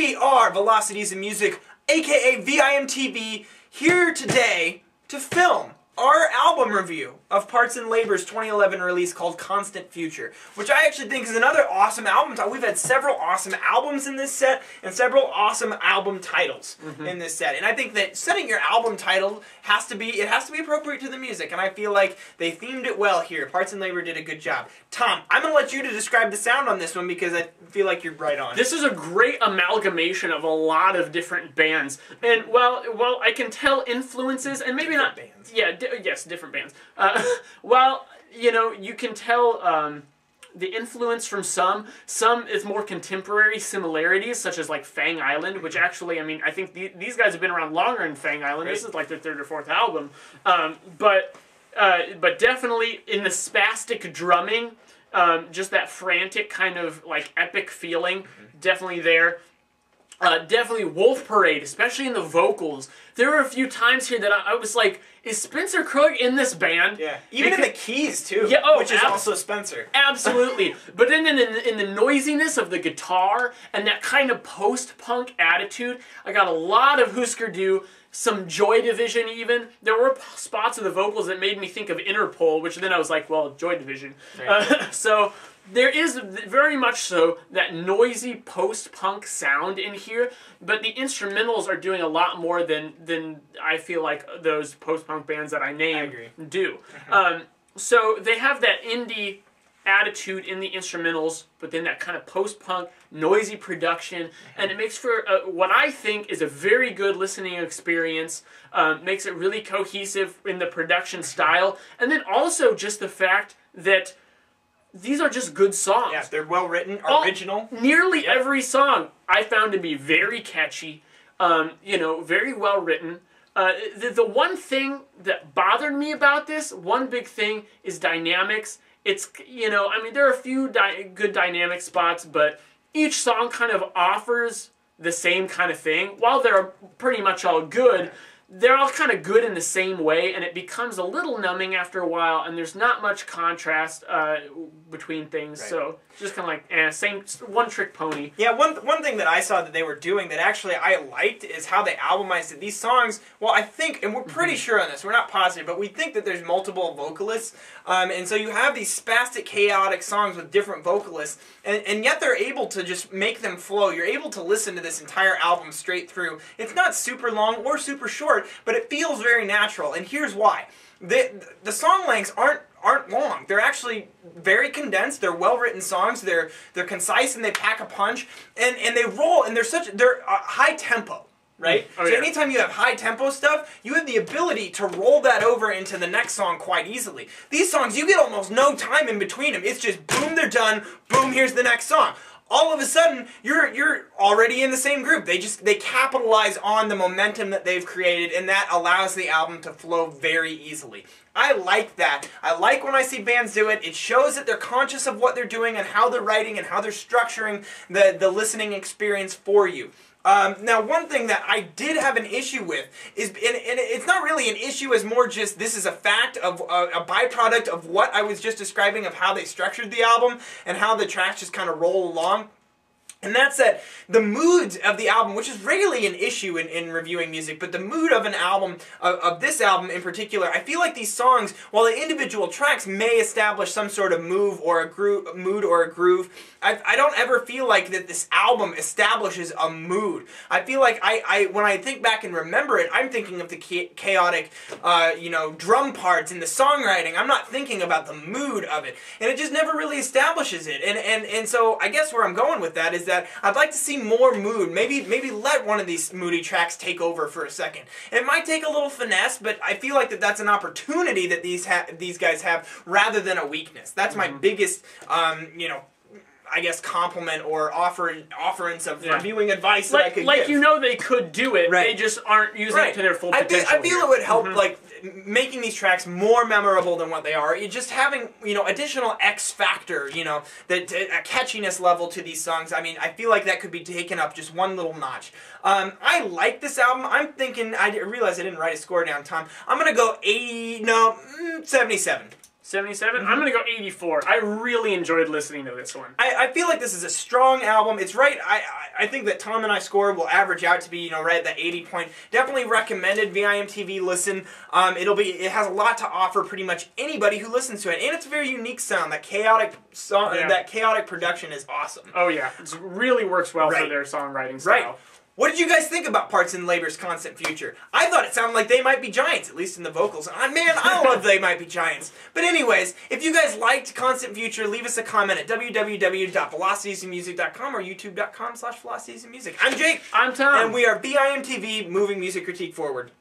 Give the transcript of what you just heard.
We are Velocities in Music, aka VIMTV, here today to film our album review of Parts and Labor's 2011 release called Constant Future, which I actually think is another awesome album. We've had several awesome albums in this set and several awesome album titles in this set. And I think that setting your album title has to be appropriate to the music, and I feel like they themed it well here. Parts and Labor did a good job. Tom, I'm going to let you to describe the sound on this one because I feel like you're right on. This is a great amalgamation of a lot of different bands. And, well, I can tell influences, and maybe Different not... bands. Yeah, yes, different bands. Well, you know, you can tell the influence from some. Some is more contemporary similarities, such as like Fang Island, which actually, I mean, I think these guys have been around longer than Fang Island. Right. This is like their third or fourth album. But definitely in the spastic drumming, just that frantic kind of like epic feeling, definitely there. Definitely Wolf Parade, especially in the vocals. There were a few times here that I was like, is Spencer Krug in this band? Yeah, even in the keys too, yeah, which is also Spencer. Absolutely. But then in the noisiness of the guitar and that kind of post-punk attitude, I got a lot of Husker Du, some Joy Division even. There were spots of the vocals that made me think of Interpol, which then I was like, well, Joy Division. Right. So... there is very much so that noisy post-punk sound in here, but the instrumentals are doing a lot more than I feel like those post-punk bands that I named do. So they have that indie attitude in the instrumentals, but then that kind of post-punk, noisy production, and it makes for what I think is a very good listening experience, makes it really cohesive in the production style, and then also just the fact that these are just good songs. Yeah, they're well written, original. Nearly every song I found to be very catchy, you know, very well written. The one thing that bothered me about this, one big thing, is dynamics. It's, you know, I mean, there are a few good dynamic spots, but each song kind of offers the same kind of thing. While they're pretty much all good, they're all kind of good in the same way, and it becomes a little numbing after a while, and there's not much contrast between things, so just kind of like, same one-trick pony. Yeah, one thing that I saw that they were doing that actually I liked is how they albumized it. These songs, well, I think, and we're pretty sure on this, we're not positive, but we think that there's multiple vocalists, and so you have these spastic, chaotic songs with different vocalists, and yet they're able to just make them flow. You're able to listen to this entire album straight through. It's not super long or super short, but it feels very natural, and here's why. The song lengths aren't long. They're actually very condensed. They're well-written songs. They're concise and they pack a punch, and they roll, and they're high tempo. Right? Oh, so yeah. anytime you have high-tempo stuff, you have the ability to roll that over into the next song quite easily. These songs, you get almost no time in between them. It's just boom, they're done, boom, here's the next song. All of a sudden, you're already in the same group. They capitalize on the momentum that they've created, and that allows the album to flow very easily. I like that. I like when I see bands do it. It shows that they're conscious of what they're doing and how they're writing and how they're structuring the listening experience for you. Now, one thing that I did have an issue with is, and it's not really an issue as more just this is a fact of a byproduct of what I was just describing of how they structured the album and how the tracks just kind of roll along. And that's that the moods of the album, which is rarely an issue in reviewing music, but the mood of an album, of this album in particular, I feel like these songs, while the individual tracks may establish some sort of mood or a groove, I don't ever feel like that this album establishes a mood. I feel like when I think back and remember it, I'm thinking of the chaotic, you know, drum parts and the songwriting. I'm not thinking about the mood of it, and it just never really establishes it. And so I guess where I'm going with that is that I'd like to see more mood. Maybe let one of these moody tracks take over for a second. It might take a little finesse, but I feel like that's an opportunity that these guys have rather than a weakness. That's my biggest, you know, I guess compliment or offerance of reviewing advice that I could give. You know, they could do it. They just aren't using it to their full potential. I feel it would help, like, making these tracks more memorable than what they are. Just having, you know, additional X factor, you know, a catchiness level to these songs. I mean, I feel like that could be taken up just one little notch. I like this album. I'm thinking, I realized I didn't write a score down, Tom. I'm gonna go 77. 77? I'm going to go 84. I really enjoyed listening to this one. I feel like this is a strong album. It's right. I think that Tom and I score will average out to be, you know, right at that 80 point. Definitely recommended VIMTV listen. It has a lot to offer pretty much anybody who listens to it, and it's a very unique sound. That chaotic song, that chaotic production is awesome. Oh yeah, it really works well for their songwriting style. Right. What did you guys think about Parts and Labor's Constant Future? I thought it sounded like They Might Be Giants, at least in the vocals. Man, I love They Might Be Giants. But anyways, if you guys liked Constant Future, leave us a comment at www.velocitiesandmusic.com or youtube.com/velocitiesandmusic. I'm Jake. I'm Tom. And we are VIMTV, moving music critique forward.